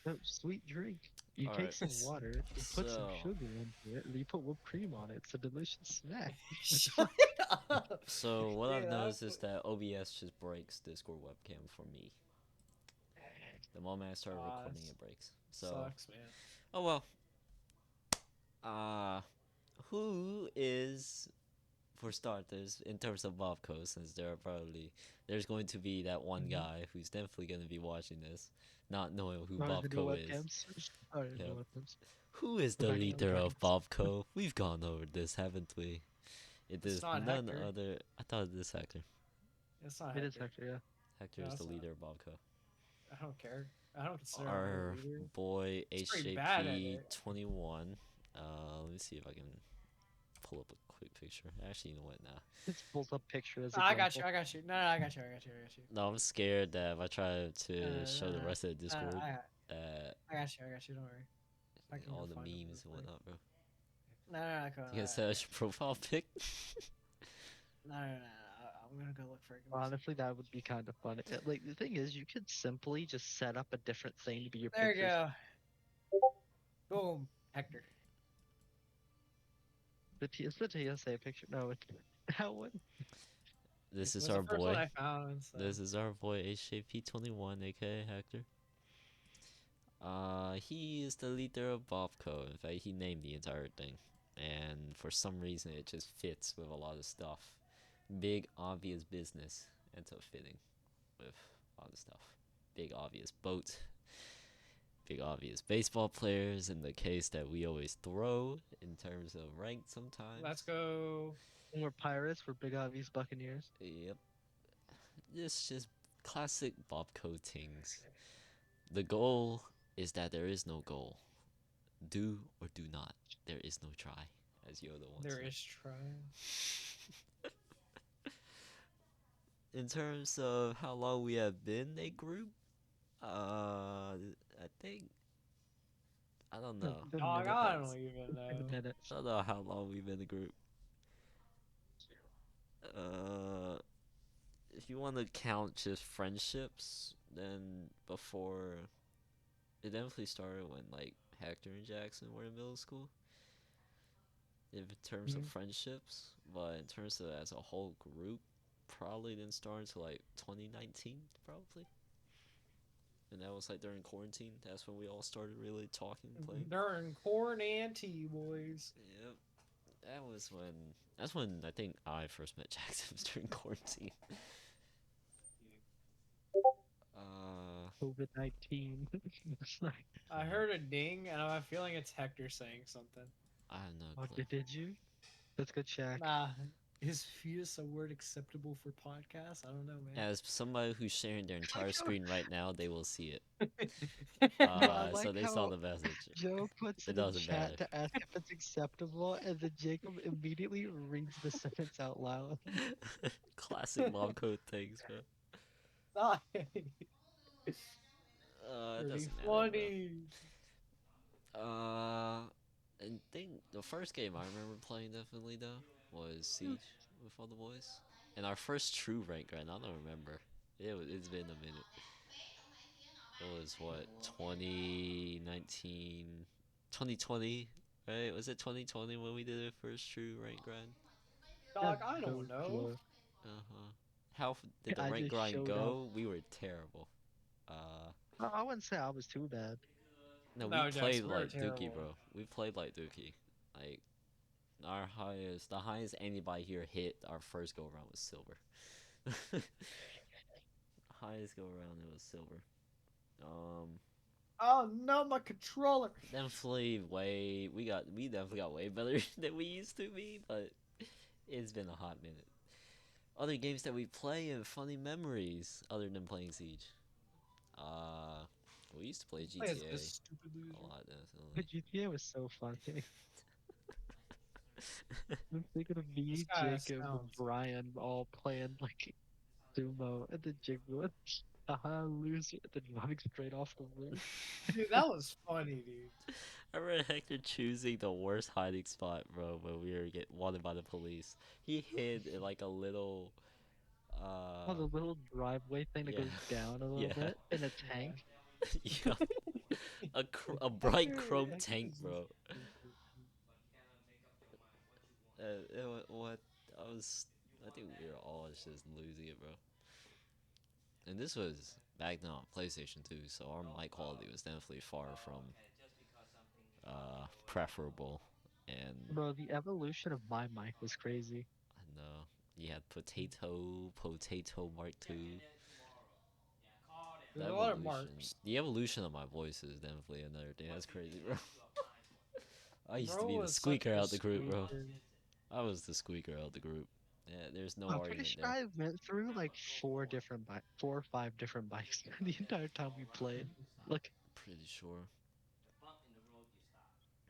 No, sweet drink. You All take right. some water, you put some So, sugar into it, and you put whipped cream on it. It's a delicious snack. Shut up. so what I've Yeah, noticed is that OBS just breaks Discord webcam for me. The moment I start recording, it breaks. So, sucks, man. oh well. Uh, who is for starters in terms of Bobco? Since there's going to be that one Mhm. guy who's definitely going to be watching this, not knowing who Not the new Bobco is. webcams. Oh, yeah, Yep. no webcams. Who is Go the back to the leader of dragons. Bobco? We've gone over this, haven't we? It It's is not none Hector. other. I thought it is Hector. It's not It is Hector. Hector, yeah. Hector No, is the it's not. leader of Bobco. I don't care. I don't consider him really a Our leader. boy He's pretty bad at it. HJP21. Let me see if I can pull up a quick picture. Actually, you know what? Nah. It's pulls up picture as I got you. example. I got you. No, no, I got you. I got you. I got you. No, I'm scared that if I try No, to no, show the no, rest of the no, no, Discord, I, uh, I got you. I got you. Don't worry. I can go all the find him real memes and quick. whatnot, bro. No, no, no, come on. You can set your profile pic. No, no, no, no. I'm gonna go look for it. Give me a second. Honestly, that would be kind of fun. Like the thing is, you could simply just set up a different thing to be your There you pictures. go. Boom, Hector. It's the TSA picture. No, it's that one. This It is was the our first one boy. I found. So. This is our boy HJP21, aka Hector. He is the leader of Bobco. In fact, he named the entire thing, and for some reason, it just fits with a lot of stuff. Big obvious business ends up fitting with a lot of stuff. Big obvious boat. Big obvious baseball players. In the case that we always throw in terms of rank Let's sometimes. go. And we're pirates. We're big obvious buccaneers. Yep. It's just classic Bobco things. The goal is that there is no goal. Do or do not. There is no try, as Yoda once There said. is trying. In terms of how long we have been a group, I think I don't No, know. it's been a Dog, minute. I That's don't even It's been a know. minute. I don't know how long we've been a group. Uh, if you want to count just friendships, then before it definitely started when like Hector and Jackson were in middle school. In terms of Mhm. friendships, but in terms of as a whole group, probably didn't start until like 2019, probably. And that was like during quarantine. That's when we all started really talking, playing. During corn and tea, boys. Yep, that was when. That's when I think I first met Jackson was during quarantine. Uh, COVID-19. It's like, I yeah, heard a ding, and I have a feeling it's Hector saying something. I have no oh, clue. did you? Let's go check. Nah, is fetus a word acceptable for podcasts? I don't know, As somebody who's sharing their I like entire how screen right now, they will see it. no, I So like they saw how the message. Joe puts It it in doesn't chat matter. to ask if it's acceptable, and then Jacob immediately reads the sentence out loud. Classic mom code things, bro. man. It Pretty doesn't matter, bro. funny. I think the first game I remember playing definitely though was Siege with all the boys, and our first true rank grind. I don't remember. It's been a minute. It was what 2019, 2020, right? Was it 2020 when we did our first true rank grind? Yeah, Dog, I don't no know. clue. Uh huh. How did the I rank just grind showed up. go? We were terrible. Uh, I wouldn't say I was too bad. no, we No, played Jackson, we were like Dookie, terrible. bro. We played like Dookie. Like the highest anybody here hit our first go around was silver. Highest go around it was silver. Um, Oh no, my controller. definitely we definitely got way better than we used to be, but it's been a hot minute. Other games that we play and funny memories other than playing Siege. Uh, we used to play Play as this GTA stupid a loser. lot, But definitely. GTA was so funny. I'm thinking of This me, guy Jacob, and sounds. Brian all playing like sumo, and then Jacob going, haha, loser, and then running straight off the roof. Dude, that was funny, dude. I remember Hector choosing the worst hiding spot, bro, when we were get wanted by the police. He hid in like a little, Oh, uh, the little driveway thing that yeah, goes down a little yeah, bit in a Yeah. tank. yeah. a bright Hector, chrome Hector tank, is just bro. stupid. What? I was. I think we were all just losing it, bro. And this was back then on PlayStation 2, so our mic quality was definitely far from preferable. And Bro, the evolution of my mic was crazy. I know you had Potato Mark II. The There's a lot of evolution, marks. the evolution of my voice is definitely another thing. That's crazy, bro. I used to Bro be the was such squeaker a out the group, bro. squeaker. I was the squeaker out the group. Yeah, there's no I'm pretty argument sure there. I went through like four or five different mics the entire time we played. Like Pretty sure.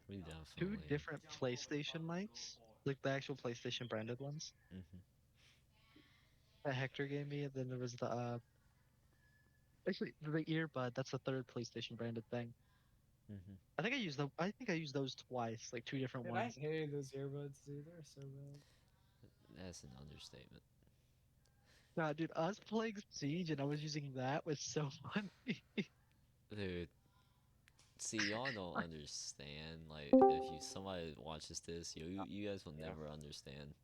We two definitely. different PlayStation mics, like the actual PlayStation branded ones Mhm. that Hector gave me, and then there was the actually the earbud. That's the third PlayStation branded thing. Mhm. I think I used those twice, like two different And I ones. hated those earbuds, dude. They're so bad. That's an understatement, Nah, dude, us playing Siege and I was using that was so funny. dude. See, y'all don't understand. Like, if you somebody watches this, you guys will Yeah. never understand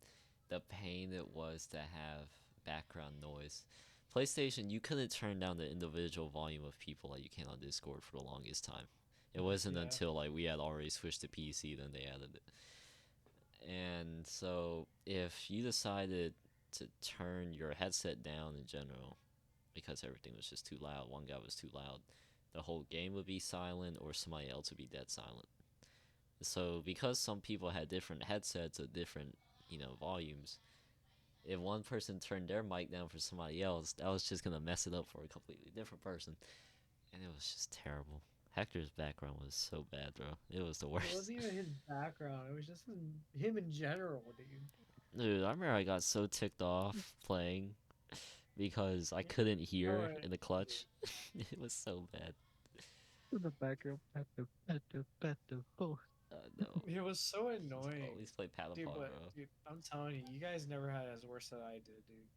the pain it was to have background noise. PlayStation, you couldn't turn down the individual volume of people like you can on Discord for the longest time. It wasn't Yeah. until like we had already switched to PC then they added it. And so if you decided to turn your headset down in general because everything was just too loud, one guy was too loud, the whole game would be silent or somebody else would be dead silent. So because some people had different headsets at different, volumes, if one person turned their mic down for somebody else, that was just gonna mess it up for a completely different person. And it was just terrible. Hector's background was so bad, bro. It was the It worst. wasn't even his background. It was just him in general, dude. Dude, I remember I got so ticked off playing because I Yeah. couldn't Oh, hear in the clutch. It was so bad. In the background, oh. No. it was so Just annoying, always play dude. Patapon, But bro. dude, I'm telling you, you guys never had it as worse as I did, dude.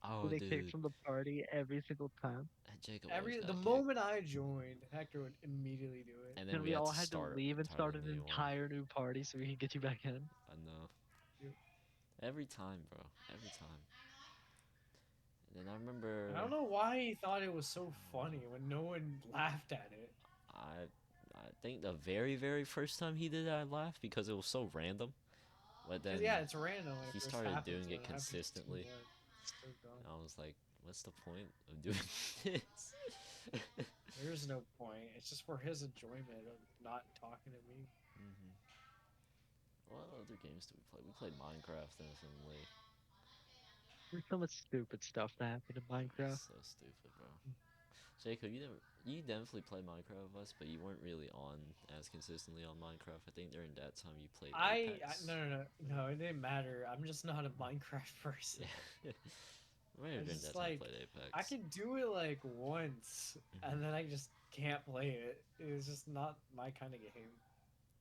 Oh, They kicked dude. from the party every single time. Jacob always The got kicked. moment I joined, Hector would immediately do it. And then And we we had all to had to start leave and entirely start an new one. entire new party so we could get you back in. I know. Dude, Every time, bro. Every time. And then I I don't remember know why he thought it was so funny when no one laughed at it. I I think the very, very first time he did it, I laughed because it was so random. But Cause then yeah, it's random when it he first started happens, doing but it it happens too consistently. much. It's so dumb. And I was like, what's the point of doing this? There is no point. It's just for his enjoyment of not talking to me. hmm What other games do we play? We played Minecraft definitely. There's so much stupid stuff that happened in Minecraft. So stupid, bro. Jacob, you definitely played Minecraft with us, but you weren't really on as consistently on Minecraft. I think during that time you played Apex. No, no, no, no. It didn't matter. I'm just not a Minecraft person. Yeah. Maybe I during just that time you like played I Apex. can do it like once, and then hmm I just can't play it. It's just not my kind of game.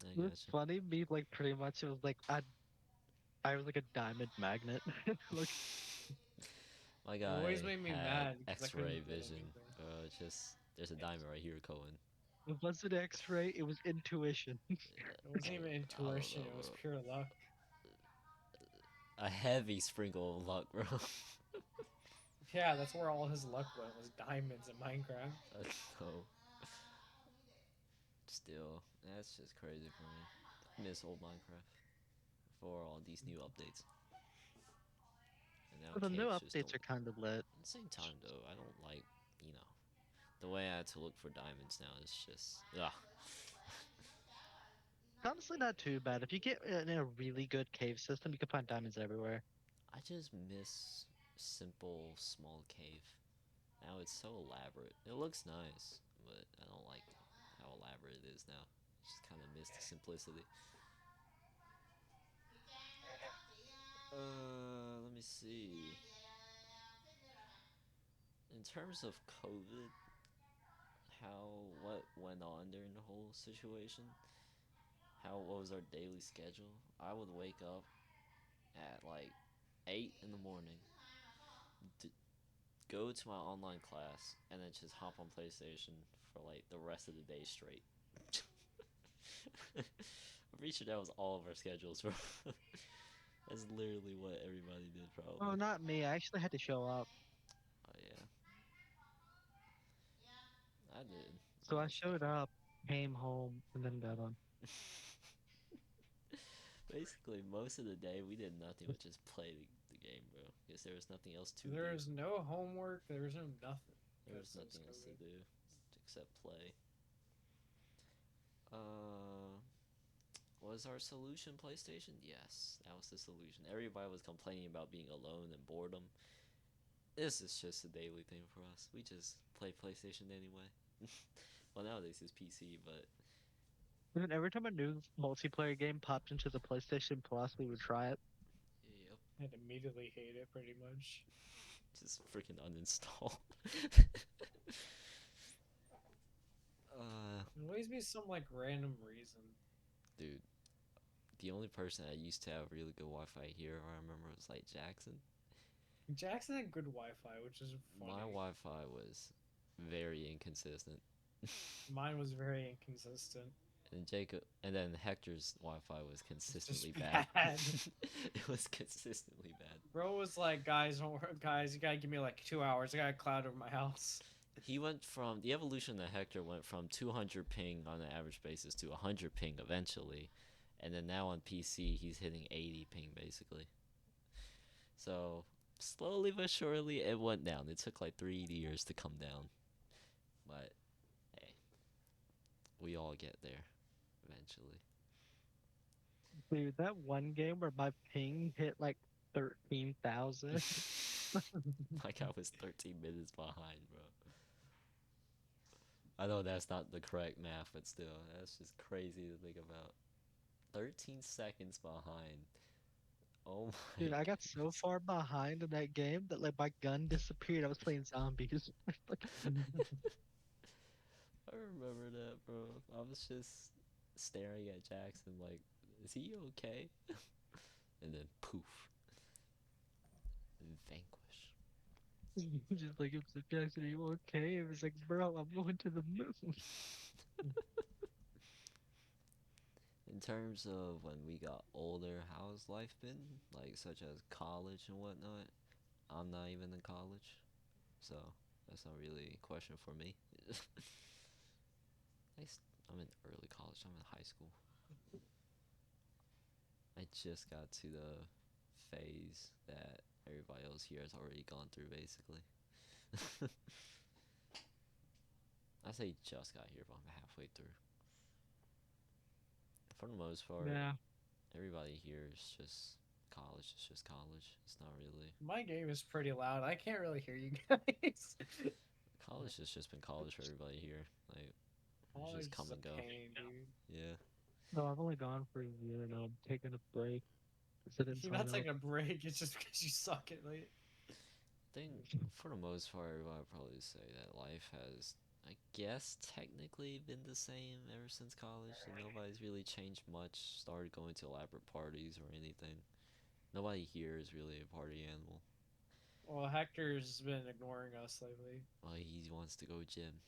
I It's gotcha. funny, me like pretty much it was like I was like a diamond magnet. Like My It always guy made me had mad because I X-ray couldn't get vision. anything. It's just there's a diamond right here, Cohen. it wasn't X-ray, it was intuition. It wasn't even I don't intuition. know, It was bro. pure luck. A heavy sprinkle of luck, bro. Yeah, that's where all his luck went was diamonds in Minecraft. No, still, that's just crazy for me. I miss old Minecraft before all these new updates, and now But the new caves just updates don't. are kind of lit. At the same time, though, I don't like, you know, the way I had to look for diamonds now is just, ugh. It's honestly not too bad. If you get in a really good cave system, you can find diamonds everywhere. I just miss simple, small cave. Now it's so elaborate. It looks nice, but I don't like how elaborate it is now. I just kind of miss the simplicity. Let me see. In terms of COVID, what went on during the whole situation? What was our daily schedule? I would wake up at like 8 in the morning, go to my online class and then just hop on PlayStation for like the rest of the day straight. I'm pretty sure that was all of our schedules, bro. That's literally what everybody did, Oh, probably. not me. I actually had to show up. Oh yeah, I did, So I honestly. showed up, came home, and then got on. Basically, most of the day we did nothing but just play the game, bro. Because there was nothing else to There do. is no homework. There is no nothing There was since nothing else to COVID. do except play. Uh, was our solution PlayStation? Yes, that was the solution. Everybody was complaining about being alone and boredom. This is just a daily thing for us. We just play PlayStation anyway. Well, nowadays it's PC, but And then every time a new multiplayer game popped into the PlayStation Plus, we would try it. yep, And immediately hate it pretty much. just freaking uninstall. uh, There always be some like random reason. dude, the only person that used to have really good Wi-Fi here, I remember, was like Jackson. Jackson had good Wi-Fi, which is My funny. Wi-Fi was very inconsistent. Mine was very inconsistent. And Jacob, and then Hector's Wi-Fi was It's just consistently bad. bad. It was consistently bad. Bro was like, guys, don't worry, guys, you gotta give me like 2 hours. I got a cloud over my house. He went from the evolution that Hector went from 200 ping on an average basis to 100 ping eventually, and then now on PC he's hitting 80 ping basically. So slowly but surely it went down. It took like 3 years to come down, but hey, we all get there eventually. Dude, that one game where my ping hit like 13,000. Like I was 13 minutes behind, bro. I know that's not the correct math, but still, that's just crazy to think about. 13 seconds behind. Oh my Dude, I got so goodness. far behind in that game that like my gun disappeared. I was playing zombies. Like, I remember that, bro. I was just staring at Jackson like, is he okay? And then poof, vanquish. just like, it was like, Jackson, are you okay? It was like, bro, I'm going to the moon. In terms of when we got older, how's life been? Like, such as college and whatnot? I'm not even in college, so that's not really a question for me. I'm in early college, I'm in high school. I just got to the phase that everybody else here has already gone through, basically. I say just got here, but I'm halfway through. For the most part, Yeah. everybody here is just college. It's just college. It's not really. My game is pretty loud. I can't really hear you guys. College has just been college for everybody here. Like, it's Oh, just it's come just a and go. pain, dude. Yeah. No, I've only gone for a year and I'm taking a break because I didn't You're not sign up. taking a break. It's just because you suck at it. I think for the most part, everybody would probably say that life has, I guess, technically been the same ever since college. And nobody's really changed much, started going to elaborate parties or anything. Nobody here is really a party animal. Well, Hector's been ignoring us lately. Well, he wants to go gym.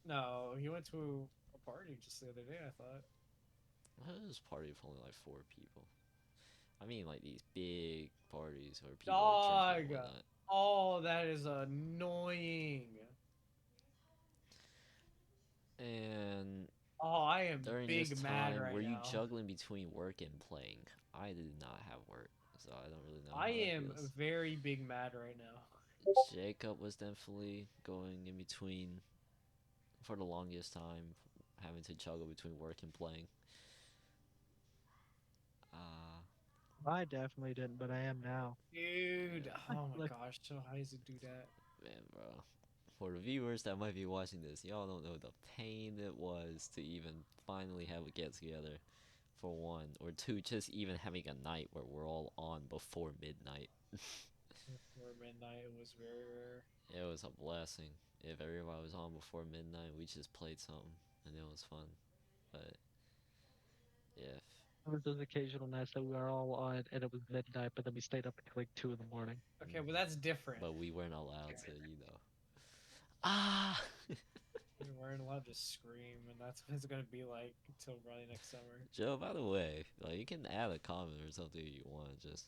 No, he went to a party just the other day, I thought. Well, it was a party of only like 4 people. I mean, like these big parties where people are drinking and Dog! whatnot. Oh, that is annoying. And Oh, I am during this big mad time, were right you now. juggling between work and playing? I did not have work, so I don't really know I how that am feels. very big mad right now. Jacob was definitely going in between for the longest time, having to juggle between work and playing. Uh, I definitely didn't, but I am now. Dude, yeah, oh my Like, gosh, so how does it do that? man, bro. For the viewers that might be watching this, y'all don't know the pain it was to even finally have a get together, for one, or two, just even having a night where we're all on before midnight. Before midnight, it was very rare. It was a blessing. If everybody was on before midnight, we just played something and it was fun. But yeah, There was those occasional nights that we were all on, and it was midnight, but then we stayed up until like 2 in the morning. Okay, well that's different. But we weren't allowed to, you know. Ah. We weren't allowed to scream, and that's what it's gonna be like until probably next summer. Joe, by the way, like you can add a comment or something you want. Just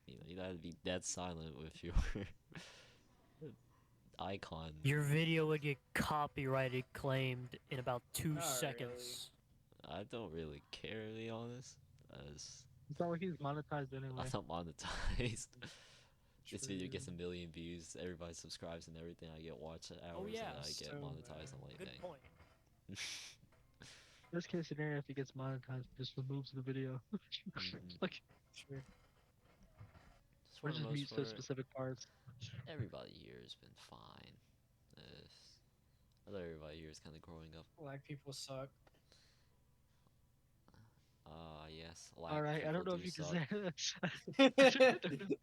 you don't have to be dead silent with your icon. Your video would get copyrighted claimed in about two Not really. seconds. I don't really care, to be honest. As It's not like he's monetized I'm anyway. not monetized. This video True. gets a million views, everybody subscribes and everything. I get watch hours Oh, yeah, and I get so monetized. I'm like, Good dang. point. Worst case scenario, if he gets monetized, he just removes the video. Mhm. Like, True. Just or for the just most mute so part, specific parts. everybody here has been fine. I thought everybody here is kind of growing up. Black people suck. Yes, All black right, I people don't know do if you can suck. say that.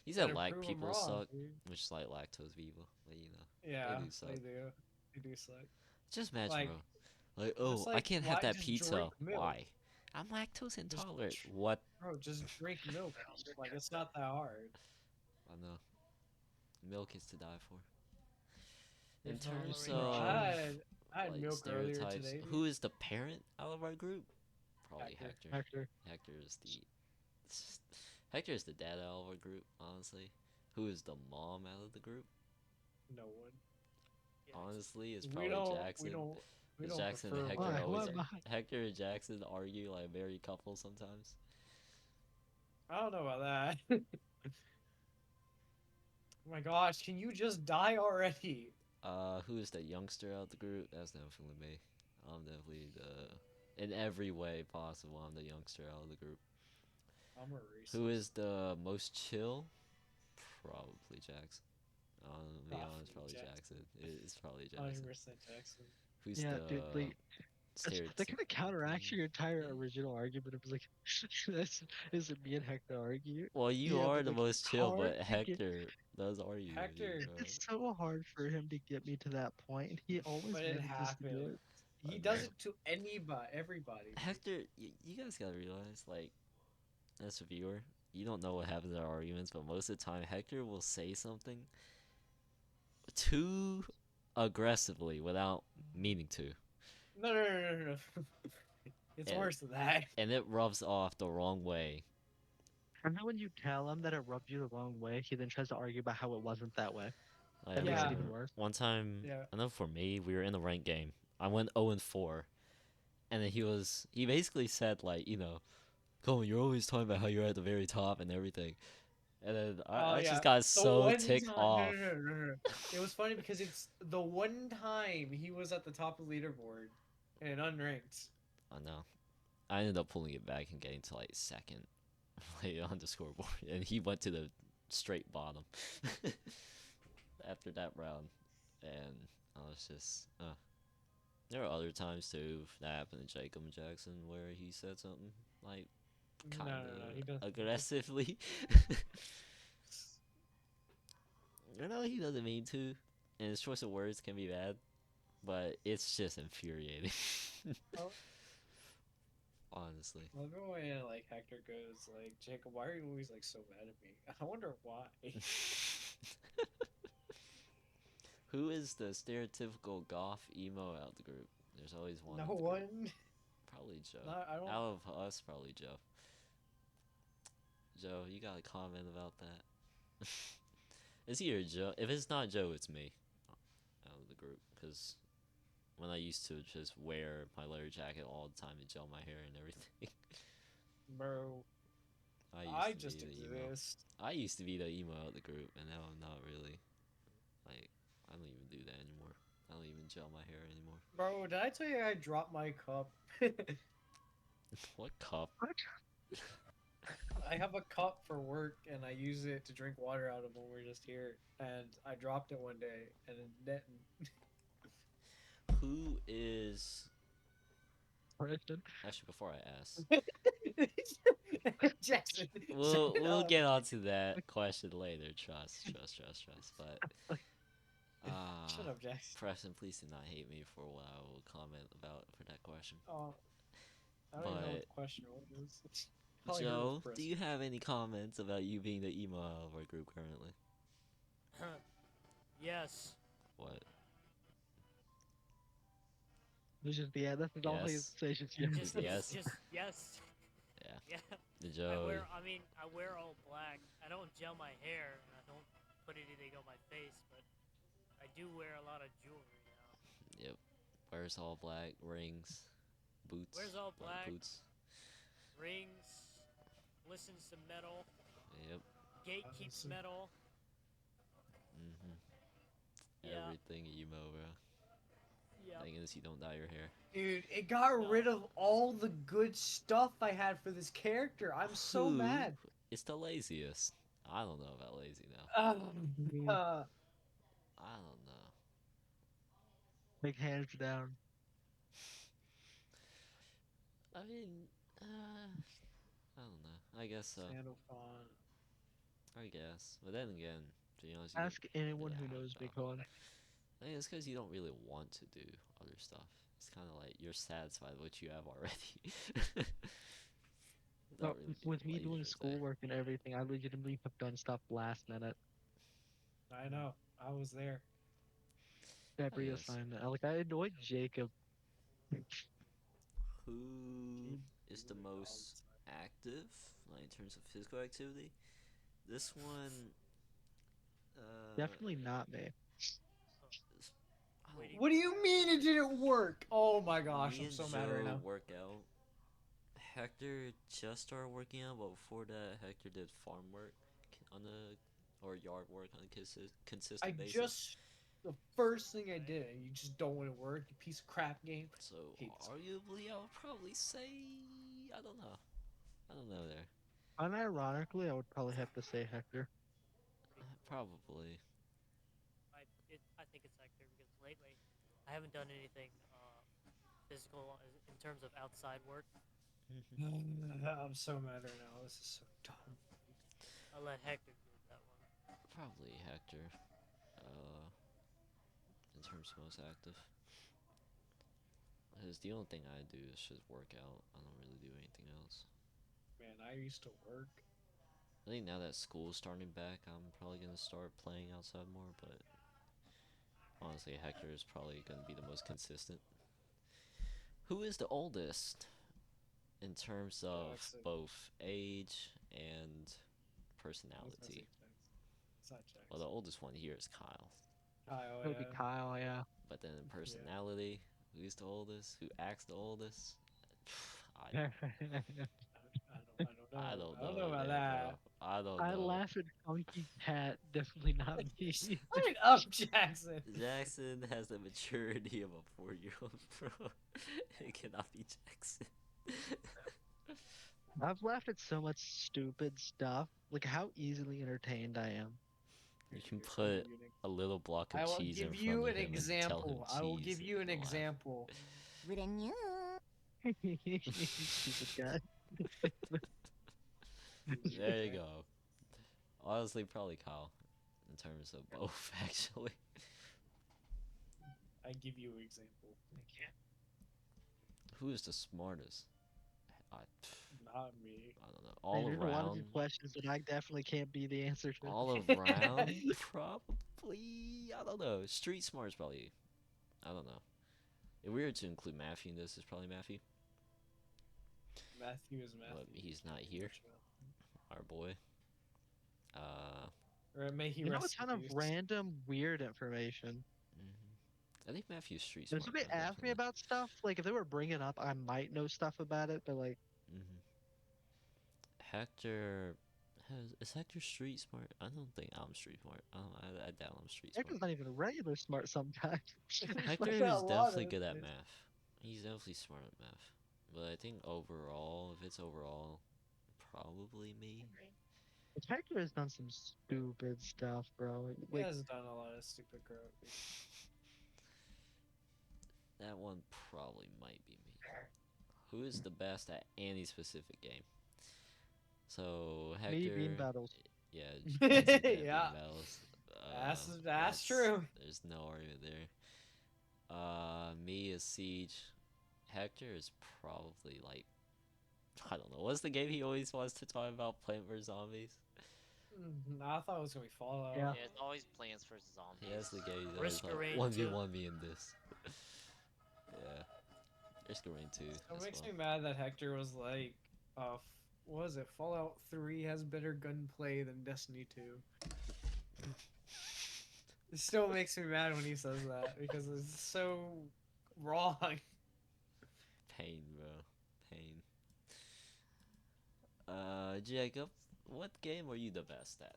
He said Gotta black prove 'em people wrong, suck, dude. which is like lactose people, but you know, they Yeah, do suck. they do. They do suck. Just imagine, Like, bro. Like, just oh, I like, can't have why that just drink pizza. milk? Why? I'm lactose Just, intolerant. What? bro, just drink milk. Like, it's not that hard. I know. Milk is to die for. In If terms Tolerate bro, of cheese. I had like milk earlier stereotypes, today, dude. who is the parent out of our group? Probably Hector. Hector. Hector. Hector is the Hector is the dad out of our group, honestly. Who is the mom out of the group? No one. Honestly, it's We probably don't. We Jackson. don't. We Because don't Jackson and prefer Hector one Why? Why always am another. I? Hector and Jackson argue like married couple sometimes. I don't know about that. Oh my gosh, can you just die already? Who is the youngster out of the group? That's definitely me. I'm definitely the in every way possible. I'm the youngster out of the group. I'm a Who racist. is the most chill? Probably Jackson. To be honest, Probably probably Jackson. Jackson. It's probably Jackson. 100% Jackson. Who's Yeah, dude. the Like, that kind of counteracts stereotypical? your entire original argument. It was like, this isn't me and Hector argue. Well, you Yeah, are but the like, most it's chill, hard but to get. Hector does argue with you, Hector, bro. It's so hard for him to get me to that point, and he always but it manages to do happens. it. I He does know. it to anybody, everybody, dude. Hector, you guys gotta realize, like, as a viewer, you don't know what happens in our arguments, but most of the time, Hector will say something too aggressively without meaning to, No, no, no, no, no. It's and worse than that. and it rubs off the wrong way. And then when you tell him that it rubbed you the wrong way, he then tries to argue about how it wasn't that way. I That makes it Yeah, even worse. one time, yeah. I know for me, we were in a ranked game. I went 0-4, and then he basically said like, Coleman, you're always talking about how you're at the very top and everything. And then Oh I yeah. just got The so one ticked time, no, off. no, no, no, no. It was funny because it's the one time he was at the top of the leaderboard and unranked. I know. I ended up pulling it back and getting to like second like, on the scoreboard. And he went to the straight bottom after that round. And I was just, there are other times too that happened to Jacob Jackson where he said something like No, kind no, no. He of doesn't. aggressively. I know he doesn't mean to, and his choice of words can be bad, but it's just infuriating. Oh, Honestly. love it when like Hector goes like, Jacob, why are you always like so mad at me? I wonder why. Who is the stereotypical goth emo out of the group? There's always one No out the group. one. Probably Joe. Not. I don't. Out of us, probably Joe. Joe, you got a comment about that? It's either Joe. If it's not Joe, it's me out of the group. Because when I used to just wear my leather jacket all the time and gel my hair and everything, Bro, I I used to just be the emo. exist. I used to be the emo out of the group, and now I'm not really. Like, I don't even do that anymore. I don't even gel my hair anymore. Bro, did I tell you I dropped my cup? What cup? What? I have a cup for work and I use it to drink water out of when we're just here. And I dropped it one day and then Who is Question. actually before I ask, Jackson, shut we'll up. get onto that question later. Trust. But Shut up, Jackson. Preston, please do not hate me for what I will comment about for that question. Oh, I don't even know what But the question was. All I heard was Joe, do press. you have any comments about you being the emo out of our group currently? Yes. What? It's just yeah, that's all he has Yes. to say. Is just yes. Just yes. Just yes. Yeah. Yeah. Joe. I wear all black. I don't gel my hair and I don't put anything on my face, but I do wear a lot of jewelry now. Yep. Wears all black, rings, boots, Wears all black black, boots. rings, listens to metal, Yep. gatekeeps metal. Mhm. Yeah. Everything emo, bro. Yeah. Thing is, you don't dye your hair. Dude, it got rid of all the good stuff I had for this character. I'm so Who mad. is the laziest? I don't know about lazy now. Uh, I don't know. Like hands down. I mean, I don't know. I guess so. Sandalphon. I guess. But then again, to be honest, you don't Ask anyone really who have knows to. Bitcoin. I think it's because you don't really want to do other stuff. It's kind of like you're satisfied with what you have already. But Without really being with me lazy doing per se. schoolwork and everything, I legitimately have done stuff last minute. I know. I was there. I Every guess. assignment. Like I annoyed Jacob. Who Dude, is the do it all the most active, like in terms of physical activity? This one, Definitely not me. is- I don't. Waiting What do for you mean it didn't work? Oh my gosh, Me I'm and so mad right Joe now. work out. Hector just started working out, but before that, Hector did farm work on a or yard work on a I consistent basis. just the first thing I did, and you just don't want to work, you piece of crap game. So Hate this. arguably, I would probably say I don't know. I don't know there. Unironically, I would probably have to say Hector. pretty cool. Probably. I think it's Hector because lately I haven't done anything physical in terms of outside work. I'm so mad right now. This is so dumb. I'll let Hector do that one. Probably Hector. Uh, in terms of most active. Because the only thing I do is just work out. I don't really do anything else. Man, I used to work. I think now that school's starting back, I'm probably gonna start playing outside more. But honestly, Hector is probably gonna be the most consistent. Who is the oldest in terms of Jackson. both age and I was gonna say personality? Jackson. It's not Jackson. Well, the oldest one here is Kyle. Kyle, It would be yeah. Kyle, yeah. But then in Yeah. personality, who's the oldest? Who acts the oldest? I I I don't know. don't I don't know know about there, that. bro. I don't know. laugh at Funky Cat, definitely not me. Shut up, Jackson. Jackson has the maturity of a 4-year-old, bro. It cannot be Jackson. I've laughed at so much stupid stuff. Like how easily entertained I am. You can I'll put give you an a little block of I will cheese in give front you of an him and tell him example. I will cheese, give and you an he'll laugh. example. Stupid guy. There you go. Honestly, probably Kyle in terms of both, actually. I give you an example. Who is the smartest? I, Not me. I don't know. Man, All there's a lot of around, good questions that I definitely can't be the answer to. all around, probably. I don't know. Street smart is probably. I don't know. If we were to include Matthew in this, it's probably Matthew. Matthew is But Matthew. he's not here, our boy. Uh, Or may he You know a rest ton in of peace. random weird information. I think Matthew's street If smart, somebody though, asked me definitely. about stuff, like if they were bringing it up, I might know stuff about it, but like hmm Hector is Hector street smart? I don't think I'm street smart. I doubt I'm street smart. Hector's not even regular smart sometimes. Hector A is lot definitely of good at it. math. He's definitely smart at math. But I think overall, if it's overall, probably me. Hector has done some stupid stuff, bro. He Like has done a lot of stupid crap. That one probably might be me. Who is the best at any specific game? So me Hector, bean battles. yeah, Jackson's good at Yeah. being battles. That's true. There's no argument there. Me is Siege. Hector is probably like I don't know. What's the game he always wants to talk about? Plant vs Zombies. I thought it was gonna be Yeah. Fallout. Yeah, it's always Plants vs He has Zombies. the game. He's always Risk of like Rain one v 2. one me in this. Yeah, Risk of Rain 2 It as makes well. me mad that Hector was like, what was it? Fallout 3 has better gunplay than Destiny 2. It still makes me mad when he says that because it's so wrong. Pain, bro. Pain. Jacob, what game are you the best at?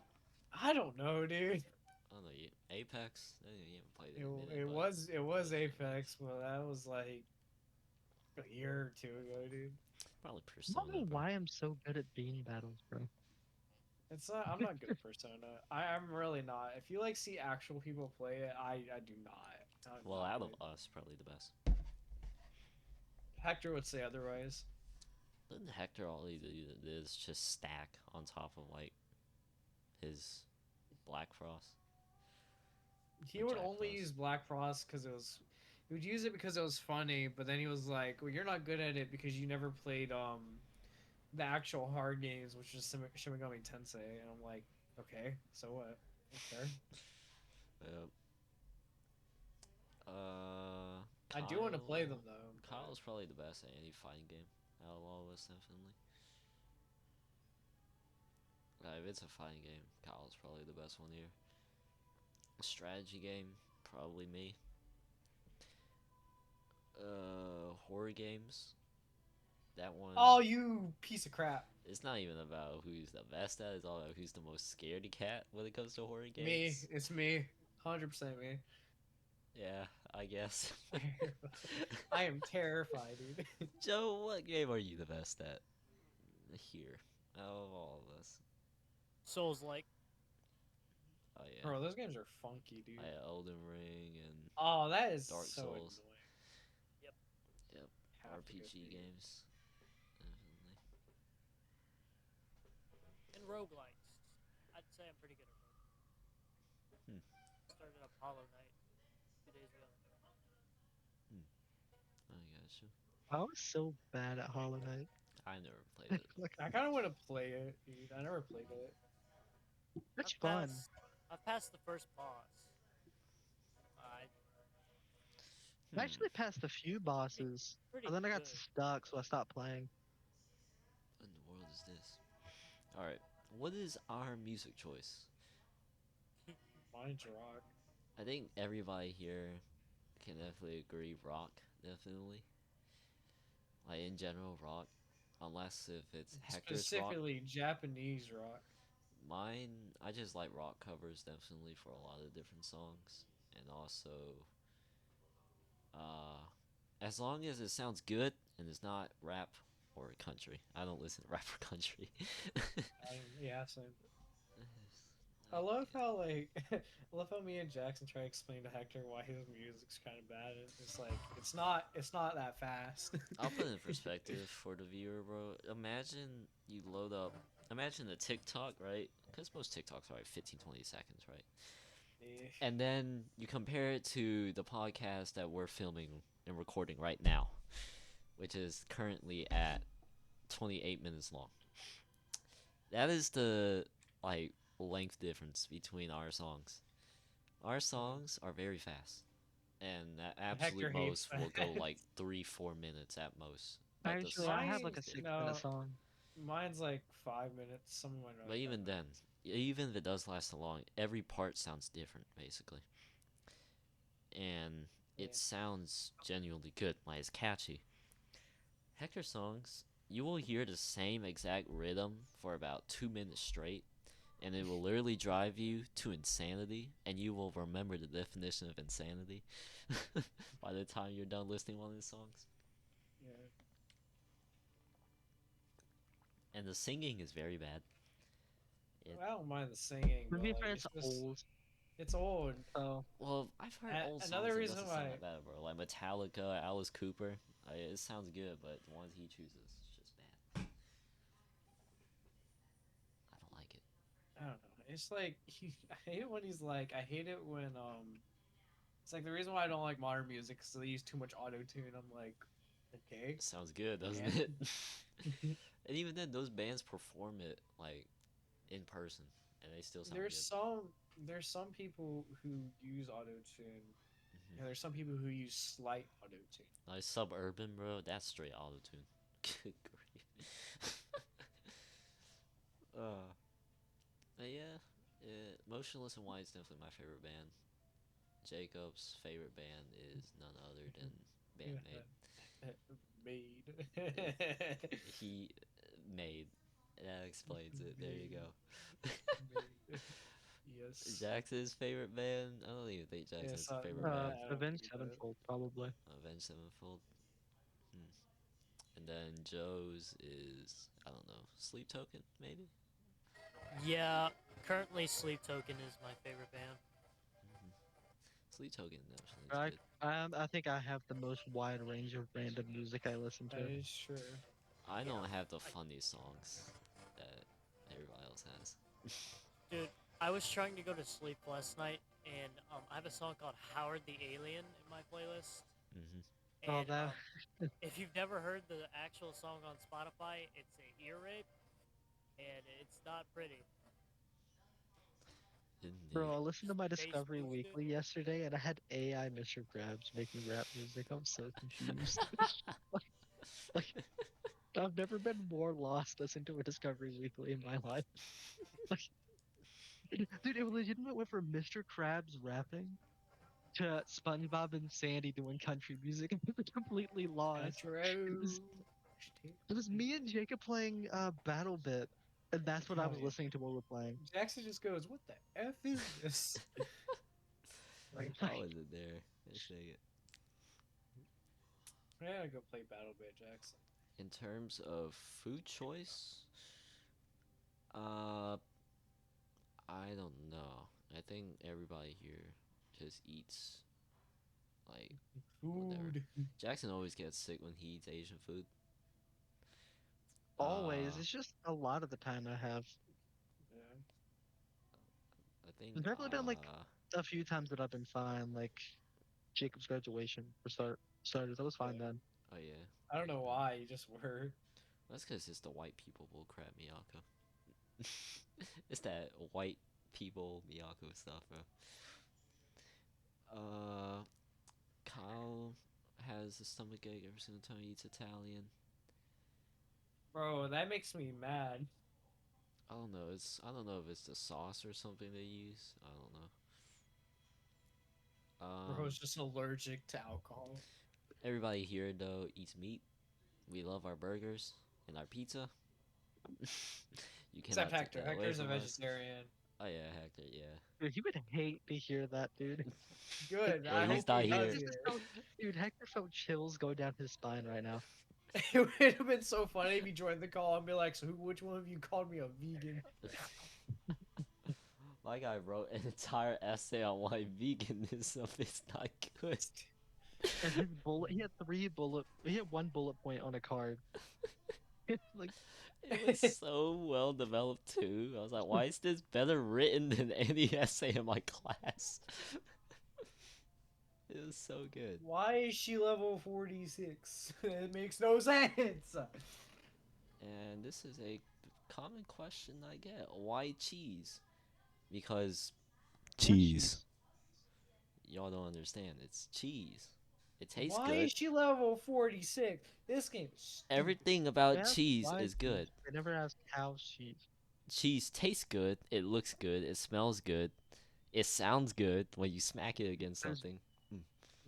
I don't know, dude. I don't know. Apex. You haven't played it It, in a minute, it but was it probably was should get back. Apex, but that was like a year or two ago, dude. Probably I don't Persona, know bro. why I'm so good at bean battles, bro. It's not. I'm not good at Persona. I'm really not. If you like see actual people play it, I do not. I'm Well, not out of good. us, probably the best. Hector would say otherwise. Doesn't Hector all he did is just stack on top of like his Black Frost He or would Jack only Frost? use Black Frost because it was. He would use it because it was funny, but then he was like, "Well, you're not good at it because you never played the actual hard games, which is Shin Megami Tensei." And I'm like, "Okay, so what? Okay." Yep. I do want to play them Kyle. though. Kyle's probably the best at any fighting game out of all of us, definitely. If it's a fighting game, Kyle's probably the best one here. Strategy game, probably me. Horror games, that one. Oh, you piece of crap! It's not even about who's the best at. It's all about who's the most scaredy cat when it comes to horror Me, games. it's me, 100% me. Yeah, I guess. I am terrified, dude. Joe, what game are you the best at? Here, out of all of us. Souls like. Oh yeah, Bro, those games are funky, dude. Elden Ring and Oh, that is Dark so Souls. annoying. Yep. Yep, Have to go RPG through it. games. Definitely. And roguelites. I'd say I'm pretty good at roguelites. Hmm. Started up Hollow Knight 2 days ago. I gotcha. I was so bad at Hollow Knight. I never played it. Like, I kind of want to play it, dude. I never played it. it's I've fun. passed. I've passed the first boss. I I Hmm. actually passed a few bosses, pretty and then I got good. stuck, so I stopped playing. What in the world is this? All right. What is our music choice? Mine's rock. I think everybody here can definitely agree rock, definitely. Like in general, rock. Unless if it's Hector's rock. Specifically Japanese rock. Mine, I just like rock covers definitely for a lot of different songs. And also, uh, as long as it sounds good and it's not rap or country. I don't listen to rap or country. Yeah, same. I I love can't. how like I love how me and Jackson try to explain to Hector why his music's kind of bad. And it's like it's not that fast. I'll put it in perspective for the viewer, bro. Imagine you load up. Imagine the TikTok, right? Because most TikToks are like 15, 20 seconds, right? Eh, And then you compare it to the podcast that we're filming and recording right now, which is currently at 28 minutes long. That is the like length difference between our songs. Our songs are very fast, and at Hector absolute hates most will go that. like 3, 4 minutes at most. But the Actually, I have songs like Mine a is different. 6 minute no, song. mine's like 5 minutes. Some of mine are But like five even then, minutes. even if it does last so long, every part sounds different basically, and it Yeah. sounds genuinely good. Like it's catchy. Hector songs, you will hear the same exact rhythm for about 2 minutes straight, and it will literally drive you to insanity, and you will remember the definition of insanity by the time you're done listening to one of his songs. Yeah. And the singing is very bad. It I don't mind the singing, To but be like fair, it's it's just old, it's old. so well, I've heard old songs Another that reason doesn't sound why that bad, bro. Like Metallica, Alice Cooper. It sounds good, but the ones he chooses is just bad. I don't like it. I don't know. It's like I hate it when he's like I hate it when it's like the reason why I don't like modern music is they use too much auto tune. I'm like, Okay. Sounds good, doesn't And it? And even then, those bands perform it like in person, and they still sound there's good. some there's some people who use auto tune, and there's some people who use slight auto tune. Like Suburban, bro, that's straight auto tune. Good grief. uh, but yeah, Motionless in White is definitely my favorite band. Jacob's favorite band is none other than Bandmate. Made. He made. That explains it. There you Made. go. Made. Yes. Jackson's favorite band? I don't even think Jackson Yes. has a favorite band. I don't think Avenged he does. Sevenfold probably. Avenged Sevenfold. Hmm. And then Joe's is I don't know. Sleep Token maybe. Yeah, currently Sleep Token is my favorite band. Hmm. Sleep Token definitely is I good. I think I have the most wide range of random music I listen That to. is true. I Yeah, don't have the I, funniest songs that everybody else has. dude, I was trying to go to sleep last night, and I have a song called "Howard the Alien" in my playlist. Hmm. Oh, And that if you've never heard the actual song on Spotify, it's a ear rape, and it's not pretty. Indeed. bro, I listened to my Bass Discovery boosted. Weekly yesterday, and I had AI Mr. Krabs making rap music. I'm so confused. like, like I've never been more lost listening to a Discovery Weekly in my life. Like, dude, it legitimately went from Mr. Krabs rapping to SpongeBob and Sandy doing country music, and we were completely lost. It was Retro. it was me and Jacob playing Battle Bit, and that's what I Oh was yeah. listening to while we were playing. Jackson just goes, "What the f is this?" I, Like, I wasn't there. Let's say it. I gotta go play Battle Bit, Jackson. In terms of food choice, uh, I don't know. I think everybody here just eats like whatever. Food. Jackson always gets sick when he eats Asian food. Always, Uh, it's just a lot of the time I have. Yeah. I think There's definitely been like a few times that I've been fine, like Jacob's graduation for starters. That was Yeah. fine then. oh yeah, I don't back know then. why. You just were. That's because it's the white people bull crap, Miyako. It's that white people Miyako stuff, bro. Uh, Kyle has a stomach ache every single time he eats Italian. Bro, that makes me mad. I don't know. I don't know if it's the sauce or something they use. I don't know. Bro's just allergic to alcohol. Everybody here though eats meat. We love our burgers and our pizza. You Except cannot take Hector. that away Hector's a from us. vegetarian. Oh yeah, Hector. Yeah. Dude, he would hate to hear that, dude. Like, Good. Well, I he's hope not he Hector does here. just hear felt, dude, Hector felt chills go down his spine right now. it. It would have been so funny if he joined the call and be like, "So, which one of you called me a vegan?" My guy wrote an entire essay on why veganism is not good. And his bullet, he had one bullet point on a card. It's like, It was so well developed too. I was like, why is this better written than any essay in my class? It was so good. Why is she level 46? It makes no sense. And this is a common question I get. Why cheese? Because what cheese. cheese? Y'all don't understand. It's cheese. It tastes Why good. is she level 46? This game is stupid. Everything They about asked cheese why is cheese. good. They never asked how cheese. Cheese tastes good. It looks good. It smells good. It sounds good when you smack it against There's something. Mm.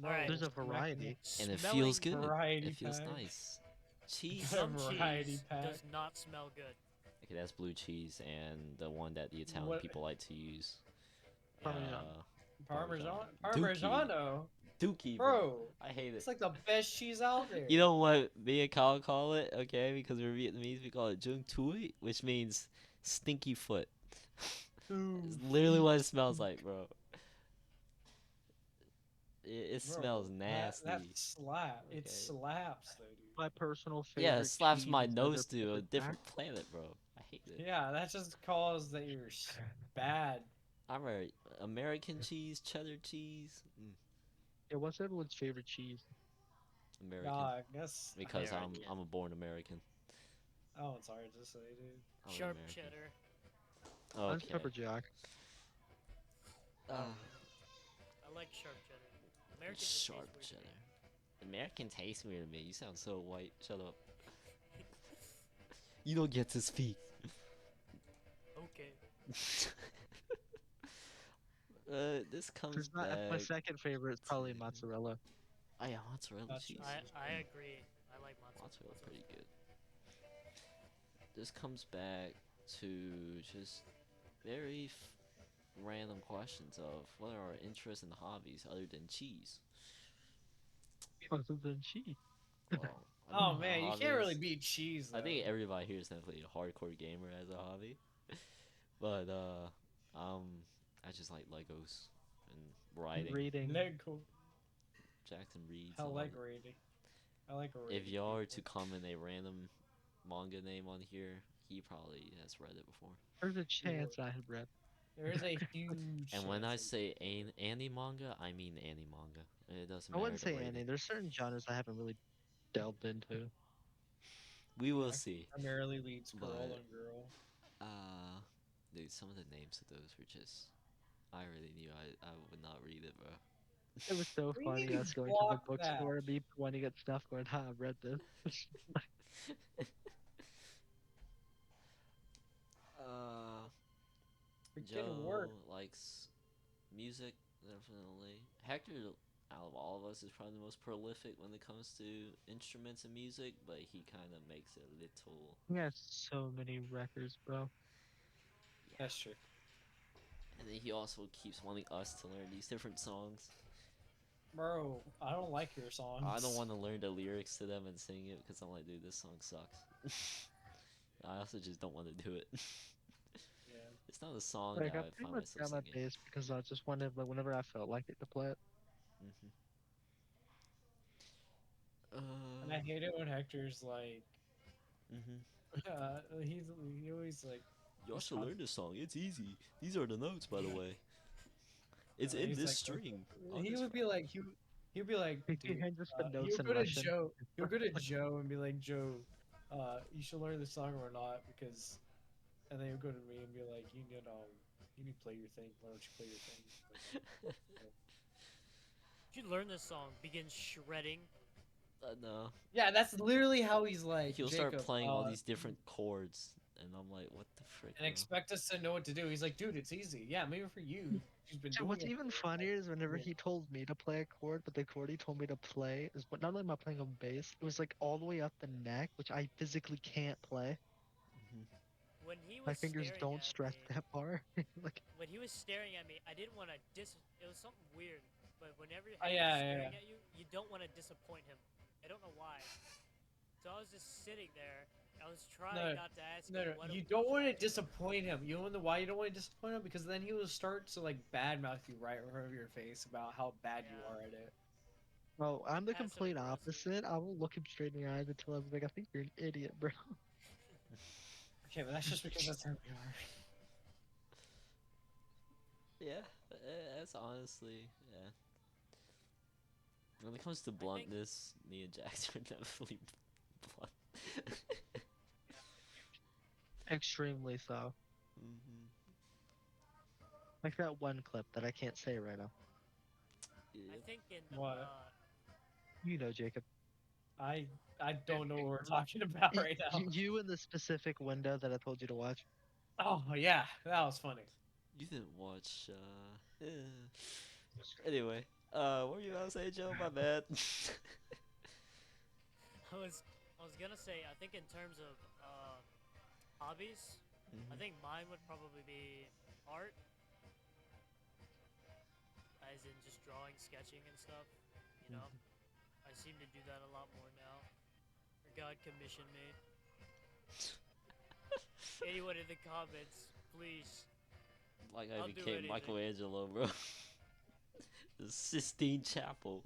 All right, No, there's a smack it. variety. And it feels smelling. good. It Variety feels pack. nice. Got Cheese. a Some variety cheese pack. does not smell good. Okay, that's blue cheese and the one that the Italian What? people like to use. Parmesan. Uh, Parmesan. Parmesan? Dookie. Parmesano? Dookie, bro. Bro, I hate it. it's like the best cheese out there. You know what me and Kyle call it, okay? Because we're Vietnamese, we call it Jung Tui, which means stinky foot. Ooh, It's literally feet. what it smells like, bro. It smells Bro, that nasty. it Okay. slaps though, dude. My personal Yeah, it favorite slaps cheese my is either nose to a pepperjack. different planet, bro. I hate it. Yeah, that just caused that you're bad. I'm a American cheese, cheddar cheese. Yeah, what's everyone's favorite cheese? American, I guess. because American. I'm a born American. Oh, it's hard to say, dude. I'm an Sharp American. cheddar. I'm Okay. Pepper Jack. I don't Uh, know. I like sharp cheddar. American just sharp tastes weird to me. cheddar. American tastes weird to me. You sound so white. Shut up. You don't get to speak. Okay. This comes There's not my back second favorite is to. probably mozzarella. Oh yeah, mozzarella That's cheese. I agree. I like Mozzarella mozzarella. pretty good. This comes back to just very random questions of what are our interests and hobbies other than cheese. Other than cheese. Well, I mean, Oh my man, you can't really hobbies. beat cheese I think though. everybody here is definitely a hardcore gamer as a hobby, but I just like Legos and writing. Reading. Lego. Jackson reads I a lot. like reading. I like If reading y'all are to people. comment a random manga name on here, he probably has read it before. There's a You would. chance I have read. There is a huge And when chance. I That say anime manga, I mean anime manga. It doesn't I matter wouldn't the say any. rating. There's certain genres I haven't really delved into. We will I see. primarily leads girl But on girl. uh, dude, some of the names of those were just. I already knew I would not read it, bro. It was so What do you funny mean us going to the block that? bookstore and me pointing at stuff going, ha, I've read this. uh, Freaking work. Joe likes music, definitely. Hector, out of all of us, is probably the most prolific when it comes to instruments and music, but he kind of makes it a little. He has so many records, bro. Yeah. That's true. And then he also keeps wanting us to learn these different songs. Bro, I don't like your I don't songs. want to learn the lyrics to them and sing it because I'm like, dude, this song sucks. I also just don't want to do it. Yeah. It's not a song Like that I I pretty find much myself got my singing. bass because I just wanted, like, whenever I felt like it to play it. Hmm. And I hate it when Hector's like, Hmm. he always like, Y'all he's should learn constantly, this song. It's easy. These are the notes, by the way. It's in he's this like, string on he this would be fret. like, he would be like, He dude, had just the notes he'll in go to Russian. Joe, he'll go to Joe and be like, Joe, you should learn this song or not because, and then he'll go to me and be like, you need to play your thing. Why don't you play your thing? Like, You should learn this song. Begin shredding. No. yeah, that's literally how he's like, He'll start Jacob, playing all these different chords, and I'm like, what the frick, and bro? expect us to know what to do. He's like, dude, it's easy. Yeah, maybe for you. She's been Dude, doing what's it even for like funnier is whenever 2 he told me to play a chord, but the chord he told me to play is not only am I playing on bass, it was like all the way up the neck, which I physically can't play. Hmm. When he My was fingers staring don't at stretch me, that far. Like, when he was staring at me, I didn't want to It was something weird, but whenever Oh Hector's yeah, yeah, staring at you, you don't want to disappoint him. I don't know why. So I was just sitting there. I was trying no, not to ask him no. what You he don't was want to trying to do. disappoint him. You know why you don't want to disappoint him? Because then he will start to like badmouth you right in front of your face about how bad you Yeah, are at it. well, I'm the passive complete aggressive. opposite. I will look him straight in the eyes until I'm like, I think you're an idiot, bro. Okay, but that's just because that's how we are. Yeah, that's honestly, yeah. When it comes to I think bluntness, me and Jax are definitely blunt. Extremely so. Hmm. Like that one clip that I can't say right now. I Yep. think in What? You know, Jacob. I I don't know what we're talking about right now. You in the specific window that I told you to watch. Oh yeah, that was funny. You didn't watch, Anyway, what were you about to say, Joe? My bad. I was I was gonna say I think in terms of hobbies, I Hmm. think mine would probably be art, as in just drawing, sketching, and stuff. You know, Hmm. I seem to do that a lot more now. Or God commissioned me. Anyone in the comments, please. Like I I'll do became anything. Michelangelo, bro. The Sistine Chapel.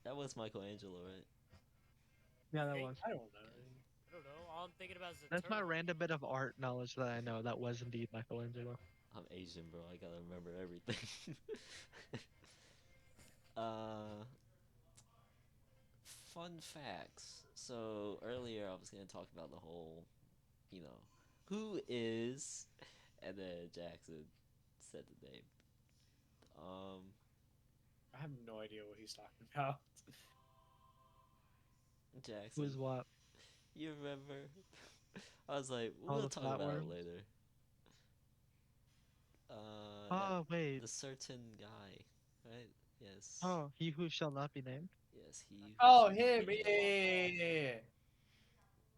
That was Michelangelo, right? Yeah, I that think was. I don't know. I don't know. All I'm thinking about is the That's my turtle. random bit of art knowledge that I know. That was indeed Michelangelo. I'm Asian, bro. I gotta remember everything. fun facts. So earlier I was gonna talk about the whole, you know, who is, and then Jackson said the name. Um, I have no idea what he's talking about. Jackson, Who's what? you remember? I was like, All we'll the talk about it flatworms? later. That Oh, wait. the certain guy, right? Yes, Oh, he who shall not be named? yes, he who Oh, shall not be him! named. Yeah.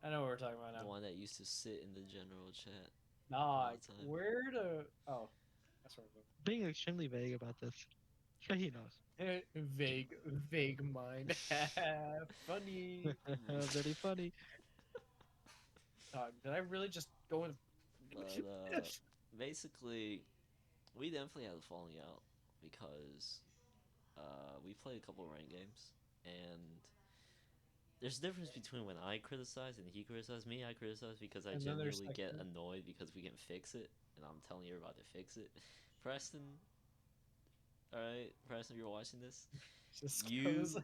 I know what we're talking about The now. one that used to sit in the general chat all Nah, the time. where the? Oh, that's where Being extremely vague about this. Sure, he knows. I'm going. Vague mind. Funny. Very funny. Did I really just go in? But basically, we definitely had a falling out because we played a couple ranked games, and there's a difference between when I criticize and he criticizes me. I criticize because I And then there's genuinely like get annoyed because we can fix it, and I'm telling everybody to fix it. Preston, all right, Preston, you're watching this. just goes.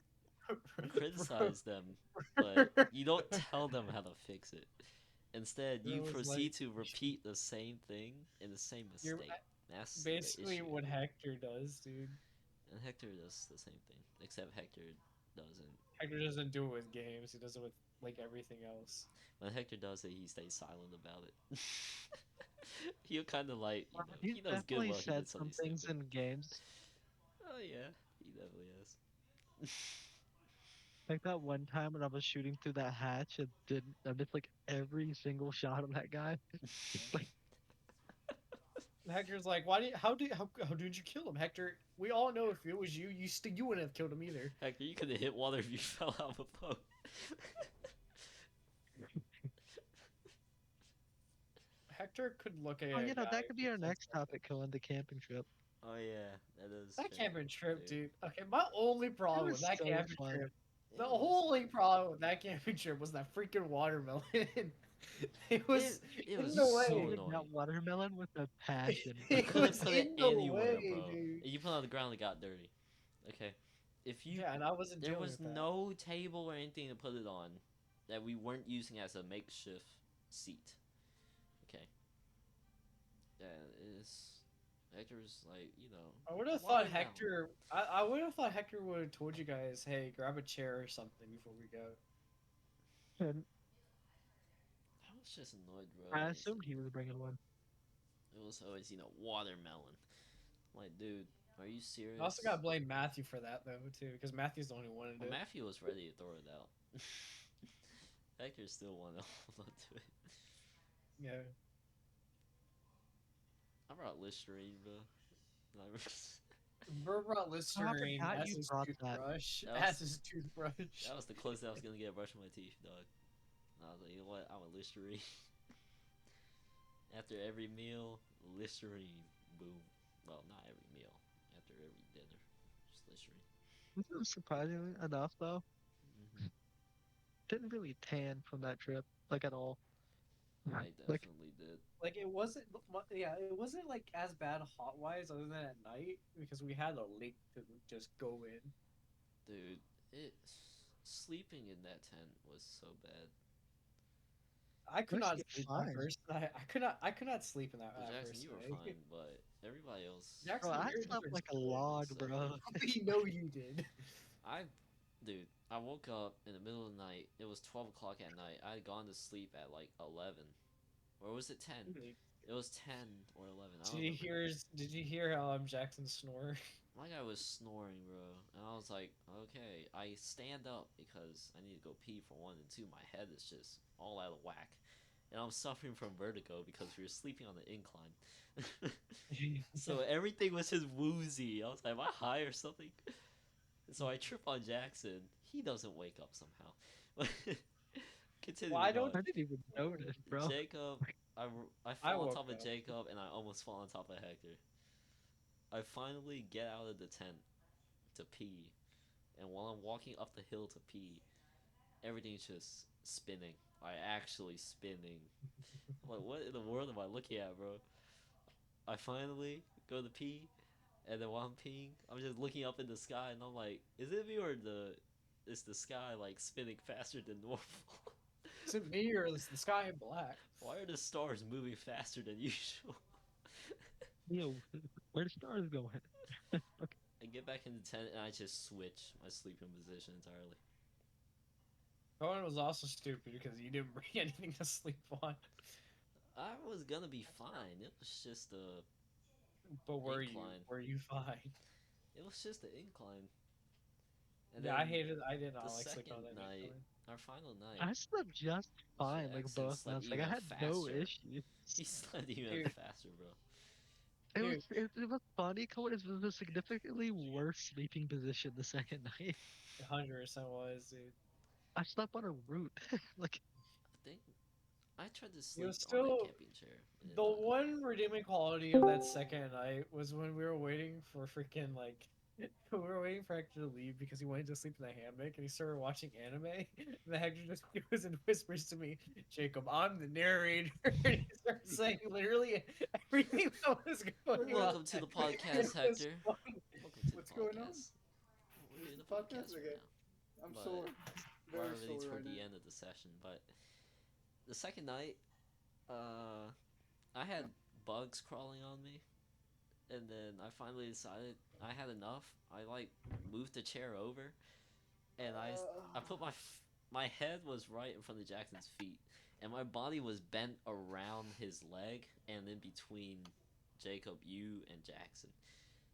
You criticize them, but you don't tell them how to fix it. Instead, It you was like proceed to repeat the same thing in the same you're mistake. That's the basically issue. what Hector does, dude. And Hector does the same thing, except Hector doesn't. Hector doesn't do it with games. He does it with like everything else. When Hector does it, he stays silent about it. He'll kind of like, He's he knows good definitely well he said did some something things stupid. in games. Oh yeah, he definitely has. Like that one time when I was shooting through that hatch and didn't I missed like every single shot on that guy. It's like And Hector's like, how did you kill him, Hector? We all know if it was you, you wouldn't have killed him either. Hector, you could have hit water if you fell out of a boat. Hector could look at oh, a guy that could be who our says next topic, Cohen, the camping trip. Oh yeah, that is that true, camping trip, dude. dude. Okay, my only It problem with was that so camping fun. trip, the It was only problem with that camping trip was that freaking watermelon. It it was it was in You the so way. hated that annoying. watermelon with a passion. You It couldn't was put it in the anywhere, way, bro. dude. And you put it on the ground, it got dirty. Okay, if you Yeah, and I wasn't there dealing was with that. no table or anything to put it on that we weren't using as a makeshift seat. Okay, that is Hector's like I would have thought watermelon. Hector. I would have thought Hector would have told you guys, "Hey, grab a chair or something before we go." And I was just annoyed, bro. I assumed he was bringing one. It was always watermelon. Like, dude, are you I also serious? gotta blame Matthew for that though too, because Matthew's the only one who Well, did. Matthew was ready to throw it out. Hector still wanted to hold on to it. Yeah. I brought Listerine, bro. Bro brought Oh, I Listerine forgot as you his brought that. toothbrush. That As was his toothbrush. that was the closest I was gonna get brushing my teeth, dog. And I was like, you know what? I'm a Listerine. After every meal, Listerine. Boom. Well, not every meal. After every dinner, just Listerine. Surprisingly enough, though, Hmm. didn't really tan from that trip, like at all. I Like, definitely did, Like it wasn't. Yeah, it wasn't like as bad hot wise, other than at night, because we had a lake to just go in. dude. It sleeping in that tent was so bad. I could let's not get sleep that fine. first night. I could not. I could not sleep in Well, that Jackson, first you were night. fine, but everybody else Bro, Jackson, I you're a slept different like a story. log, bro. suffered. We know you did. I, dude, I woke up in the middle of the night. It was 12 o'clock at night. I had gone to sleep at like 11, or was it 10? It was 10 or 11. I Did don't you remember. hear? Did you hear Jackson snore? My guy was snoring, bro, and I was like, okay. I stand up because I need to go pee for one, and two, my head is just all out of whack, and I'm suffering from vertigo because we were sleeping on the incline. So everything was just woozy. I was like, am I high or something? So I trip on Jackson. He doesn't wake up somehow. Why Continuing don't on. I didn't even notice, bro. Jacob, I I fall on woke top of up? Jacob and I almost fall on top of Hector. I finally get out of the tent to pee, and while I'm walking up the hill to pee, everything's just spinning. Like actually spinning. I'm like, what in the world am I looking at, bro? I finally go to pee, and then while I'm peeing, I'm just looking up in the sky, and I'm like, is it me or the is the sky like spinning faster than normal? Is it me or is the sky black? Why are the stars moving faster than usual? Yo, where the stars going? Okay. I get back into tent and I just switch my sleeping position entirely. Cohen was also stupid because you didn't bring anything to sleep on. I was gonna be fine. It was just a But were you? incline. Were you fine? It was just an incline. And Yeah, I then hated. I did the not like sleeping second on that night, incline. our final night, I slept just fine, like Jackson both slept nights. Like I even had no faster. issues. He slept even Dude, faster, bro. dude, It was funny. Cohen, it was a significantly worse sleeping position the second night. 100% was, dude. I slept on a root. Like I think I tried to It was sleep on a still camping chair. It did the not go well. one redeeming quality of that second night was when we were waiting for freaking like we were waiting for Hector to leave because he wanted to sleep in the hammock and he started watching anime. And the Hector just goes and whispers to me, "Jacob, I'm the narrator." And he starts saying literally everything that was going on. Welcome to the It podcast, was Hector. funny. Welcome to the What's going on? podcast. We're This doing is the the podcast? podcast right Okay. now, I'm but sore. we're Very already sore toward right the now. end of the session. But the second night, uh, I had bugs crawling on me, and then I finally decided I had enough. I like moved the chair over, and I put my head was right in front of Jackson's feet, and my body was bent around his leg and in between Jacob, you, and Jackson.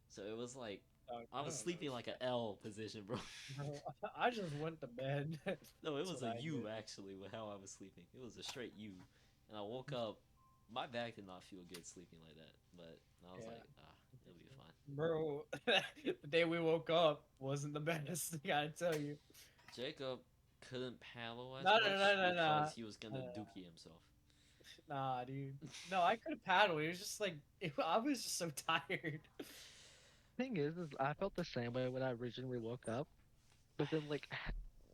So it was like Dog, I I was don't know sleeping like a shit. L position, bro. Bro, I just went to bed. No, it That's was what a I U did. actually with how I was sleeping. It was a straight U, and I woke up. My back did not feel good sleeping like that, but I was Yeah. like, it'll be fine. Bro, the day we woke up wasn't the best. I gotta tell you. Jacob couldn't paddle as No, no, much no, no, no. because he was gonna dookie himself. Nah, dude. No, I could paddle. It was just like I was just so tired. thing is I felt the same way when I originally woke up, but then like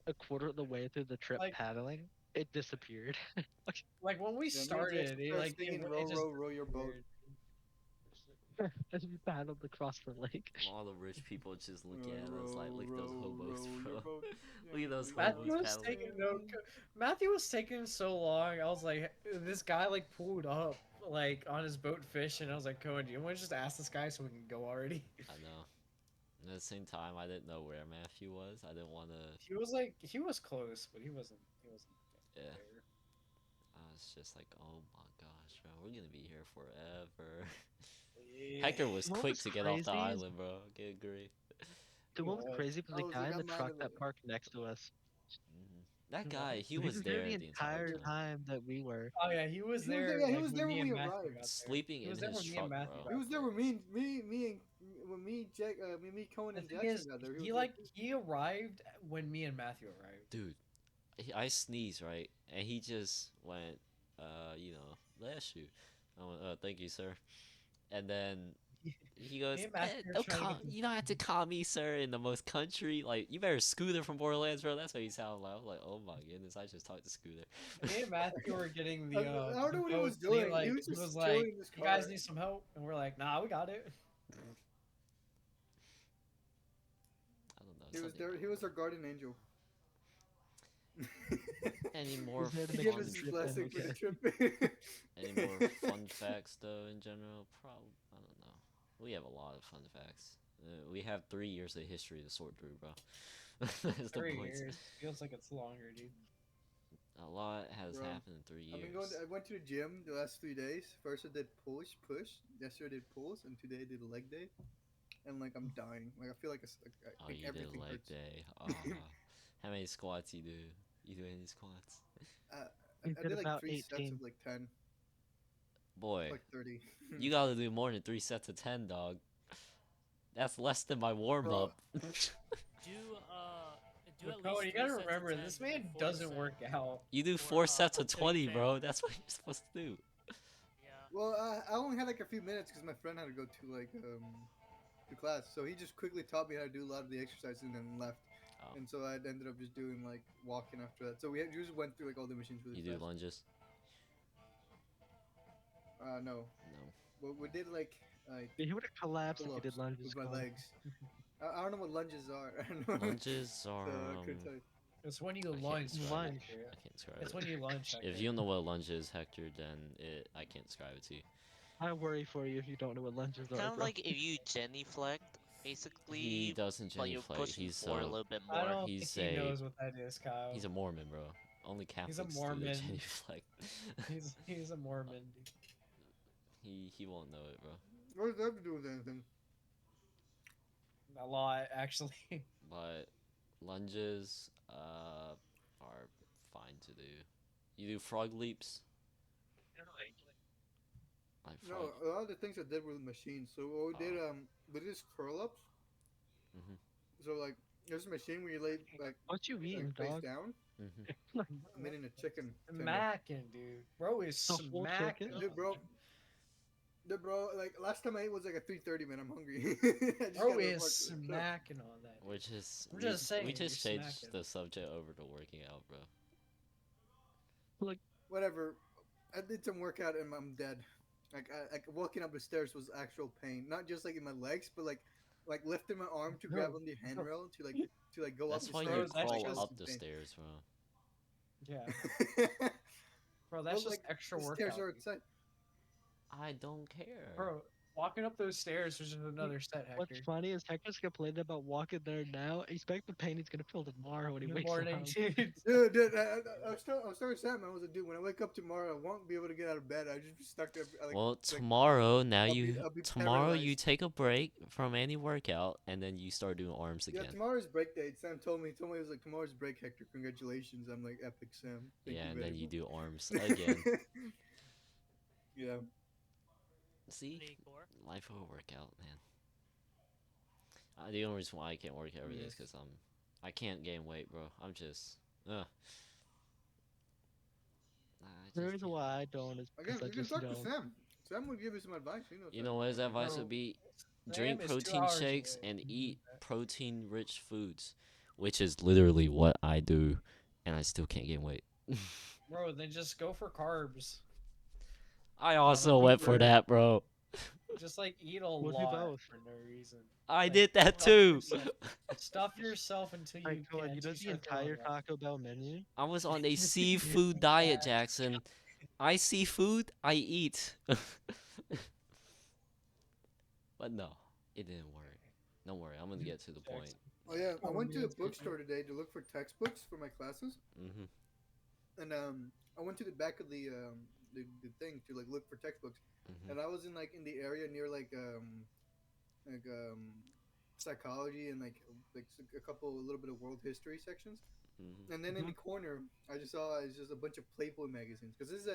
a quarter of the way through the trip Like, paddling, it disappeared. like when we Yeah, me and Jason started, it started like singing it "Row, just row, row your boat." disappeared. As we paddled across the lake. All the rich people just look at us like, Row, look at those row, hobos, row your bro. boat. Look at those Gently hobos Matthew was paddling. taking no. Matthew was taking so long. I was like, this guy like pulled up like on his boat fishing. I was like, Cohen, do you want to just ask this guy so we can go already? I know. And at the same time, I didn't know where Matthew was. I didn't want to. He was like, he was close, but he wasn't. He wasn't Yeah. there. I was just like, oh my gosh, bro, we're gonna be here forever. Yeah, Hector was What quick was to get off the crazy is island, bro. Get agree. he the one was was. crazy was I the was guy like, in the I'm mad truck at that it. parked next to us. That guy, he He was was there there the the entire entire time, time that we were. Oh yeah, he was He was there there. Yeah, he like was when there when me we and Matthew arrived. got there. sleeping He in was there his when me and truck, Matthew bro. He got was there there. with me, Jack, me, Cohen, The and thing Jackson is, got there. He he was there like too. he arrived when me and Matthew arrived. Dude, I sneezed right, and he just went, bless you. I went, thank you, sir. And then he Me goes, and Matthew were don't trying to call, get the you don't have to call me sir in the most country. Like, you better Scooter from Borderlands, bro. That's what he sounded like. I was like, oh my goodness, I just talked to Scooter. me and Matthew were getting I, the I don't know what he boat. was And doing. He was he was just like, chilling in his "You guys car. need some help?" And we're like, "Nah, we got it." I don't know, He was something there. about He was bro. our guardian angel. Any He more was there to He make gave fun, the us his trip end blessing for the okay. trip. any more fun facts though in general? Probably, I don't know. We have a lot of fun facts. We have 3 years of history to sort through, bro. That's the 3 years points. feels like it's longer, dude. A lot has Bro, happened in three I've been going. years. I went to the gym the last 3 days. First I did push. Yesterday I did pulls, and today I did a leg day. And like I'm dying. Like I feel Oh, like you did everything leg hurts. day. How many squats you do? You do any squats? uh, He I did did like about 3 sets 18. of like 10, Boy, like 30. you gotta do more than 3 sets of 10, dog. That's less than my warm Bro, up. Do do But at Cohen, least you three gotta sets of remember, ten this man before doesn't set work out. You do for 4 sets of until you 20, fail. bro. That's what you're supposed to do. Yeah. well, I only had like a few minutes because my friend had to go to like to class, so he just quickly taught me how to do a lot of the exercises and then left. Oh, And so I ended up just doing like walking after that. So we just went through like all the machines really you do fast. lunges? No, No. but we did like He would have collapsed if he did pull-ups lunges. with my Colin. legs. I don't know what lunges are. I don't know. Lunges So are I couldn't tell you. It's when you I can't lunge, describe it. Lunge. Hector. I can't describe It's it. when you lunge, If Hector. you don't know what lunge is, Hector, then I can't describe it to you. I worry for you if you don't know what lunges Kind are, of bro. like if you genuflect, He basically, doesn't but you're genuflect. pushing forward a little bit I more. don't think He's he a knows what that is, Kyle. he's a Mormon, bro. Only He's a Catholics do the Mormon. genuflect. He's a Mormon. Dude. He won't know it, bro. What does that have to do with anything? A lot, actually. But lunges are fine to do. You do frog leaps, like frog. No, a lot of the things I did were with machines. So what we did is curl ups. Mhm. So like there's a machine where you lay What you eating, face dog? down. Mhm. I'm eating a chicken tender. Smacking, dude. Bro is The whole smacking. chicken? Dude, bro, like last time I ate was like at 3:30, man. I'm hungry. I just Bro got is off work. So, smacking on that. Dude. Which is I'm just saying, we you're just changed smacking. the subject over to working out, bro. Like, whatever. I did some workout and I'm dead. Like walking up the stairs was actual pain, not just like in my legs, but like lifting my arm to grab Bro, on the bro, handrail to like go up That's the why you bro, stairs. that's Like crawl that just was up the insane. stairs, bro. yeah, bro. That's Well, just like extra the stairs workout, are dude. outside. I don't care. Bro. Walking up those stairs was just another set, what's Hector. funny is Hector's complaining about walking there now. Expect the pain he's gonna feel tomorrow when he In the wakes morning, up. dude. Dude, I was telling Sam, I was like, dude, when I wake up tomorrow, I won't be able to get out of bed. I just be stuck there, Well, like I'll be tomorrow you paralyzed. take a break from any workout and then you start doing arms Yeah, again. tomorrow's break date. Sam told me he was like, tomorrow's break, Hector. Congratulations. I'm like, epic, Sam. Thank Yeah, you and very then you much. do arms again. Yeah. See? Core. Life of a workout, man. The only reason why I can't work every day is Yes. because I can't gain weight, bro. I'm just, uh, I The just reason can't. why I don't is Again, because I you can just talk to don't. Sam. Sam will give you some advice. He knows You how to know what his work advice out. would Bro, be? Sam Drink is 2 protein hours shakes away. and He knows eat that. protein-rich foods, which is literally what I do, and I still can't gain weight. Bro, then just go for carbs. I On a also went for weekly. that, bro. Just like eat a We'll do lot both. for no reason. I Like, did that stuff too. yourself- Stuff yourself until Like, you go on, can. you Until know you the start throwing entire up. Taco Bell menu? I was on a seafood diet, Jackson. I see food, I eat. But no, it didn't work. Don't worry, I'm gonna get to the point. Oh yeah, I Oh, went to a man. bookstore today to look for textbooks for my classes, Mhm. and I went to the back of the thing to like look for textbooks, Mhm. and I was in the area near like psychology and a couple a little bit of world history sections. Mhm. And then in the corner, I just saw it's just a bunch of Playboy magazines because this is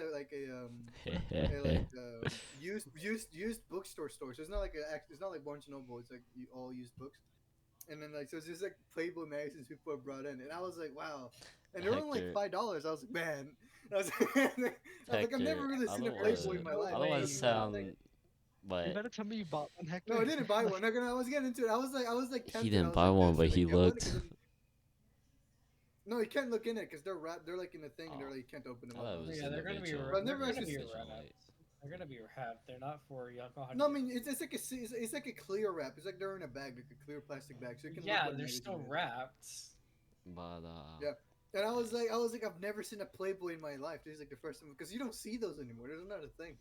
used bookstore store. So it's not like it's not like Barnes and Noble. It's like all used books. And then like so it's just like Playboy magazines people have brought in, and I was like, wow. And they were only like Hector, $5. I was like, man. I was, I was like, I've Hector, never really I seen a don't Playboy wanna, in my No life. I don't wanna way This you is not a got thing. sound, You but better tell me you bought one, Hector. No, I didn't buy Like, one. I was getting into it. I was like he tempted. I didn't was buy like, one, man, but should I he get one? looked. No, you can't look in it because they're wrapped. They're like in the thing, and they're Oh. like you can't open them I up. thought it was Yeah, they're gonna be. individual. But I've They're never gonna actually. be Individual wrapped. weight. They're gonna be wrapped. They're not for you. Don't know how to No, I get mean them. it's like a clear wrap. It's like they're in a bag, like a clear plastic bag, so you can look Yeah, what a they're magazine still is. wrapped. But Yeah. And I was like, I've never seen a Playboy in my life. This is like the first time because you don't see those anymore. There's not a thing.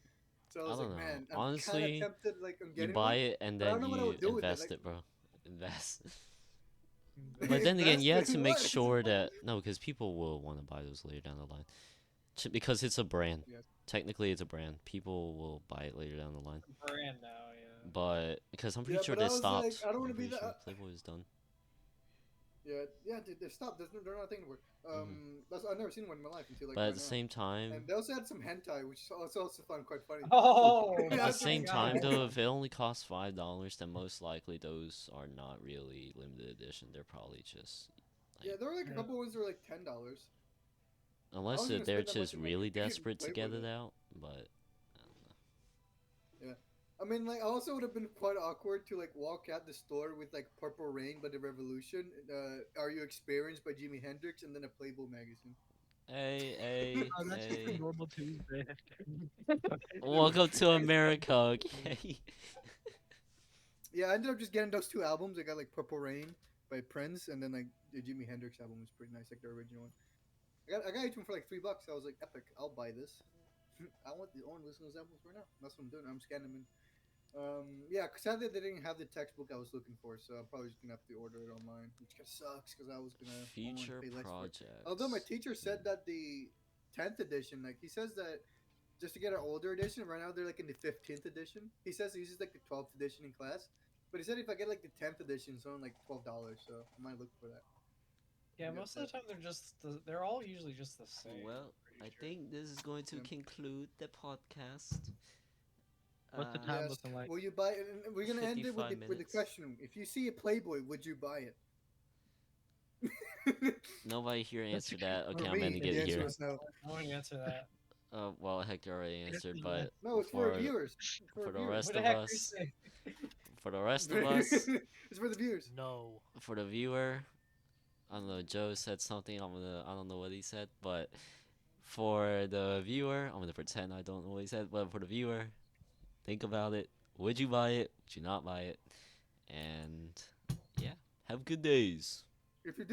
So I I was don't like, know. man, I'm kind of Honestly, tempted like on you getting buy one, it and but I don't then know what I you would do with it. invest Like it, bro. Invest. But then again, invest you have to in make what? sure that no, because people will want to buy those later down the line. Because it's a brand. Yes. Technically, it's a brand. People will buy it later down the line. Brand now, yeah. But because I'm pretty Yeah, sure but I they was like, stopped. I don't I'm want to be pretty that. sure Playboy is done. Yeah, they stopped. They're not a thing anymore. I've never seen one in my life until like But at right the now. same time, And they also had some hentai, which I also found quite funny. Oh at the my same god. time though, if it only costs $5, then most likely those are not really limited edition. They're probably just Yeah, like there were like a Yeah. couple ones that were like $10. unless wasn't gonna they're spend that much just on, really like, desperate to Playboy, get it though. out. But I don't know. Yeah. I mean, like, I also would have been quite awkward to like walk out the store with like Purple Rain by the Revolution, Are You Experienced by Jimi Hendrix, and then a Playboy magazine. Hey, oh, that's just a hey. normal Tuesday, Hector. Welcome to America, okay? Yeah, I ended up just getting those two albums. I got like Purple Rain by Prince, and then like the Jimi Hendrix album was pretty nice, like the original one. I got each one for like $3. I was like, epic. I'll buy this. I want to listen to those albums right now. That's what I'm doing. I'm scanning them in. Yeah, sadly they didn't have the textbook I was looking for, so I'm probably just gonna have to order it online, which kind of sucks because I was gonna want to Future pay less for it. Although my projects. teacher said that the 10th edition, like he says that just to get an older edition, right now they're like in the 15th edition. He says he uses like the 12th edition in class, but he said if I get like the 10th edition, it's only like $12, so I might look for that. Yeah, Get most of that. the time they're all usually just the same. Well, I'm I pretty sure. think this is going to Yeah. conclude the podcast. What's the time Yes. looking like? Will you buy it? And we're gonna end it 55 with the minutes. question: if you see a Playboy, would you buy it? Nobody here That's answered that. Okay, Or I'm me? gonna And get the it answer here. was no. I want to answer that. Well, Hector already answered, but No, it's for our for viewers. It's for for our the viewers. rest What the of heck are you us, saying? for the rest of us, It's for the viewers. No. for the viewer, I don't know. Joe said something. I don't know what he said, but for the viewer, I'm gonna pretend I don't know what he said. But for the viewer, think about it. Would you buy it? Would you not buy it? And yeah, have good days. If you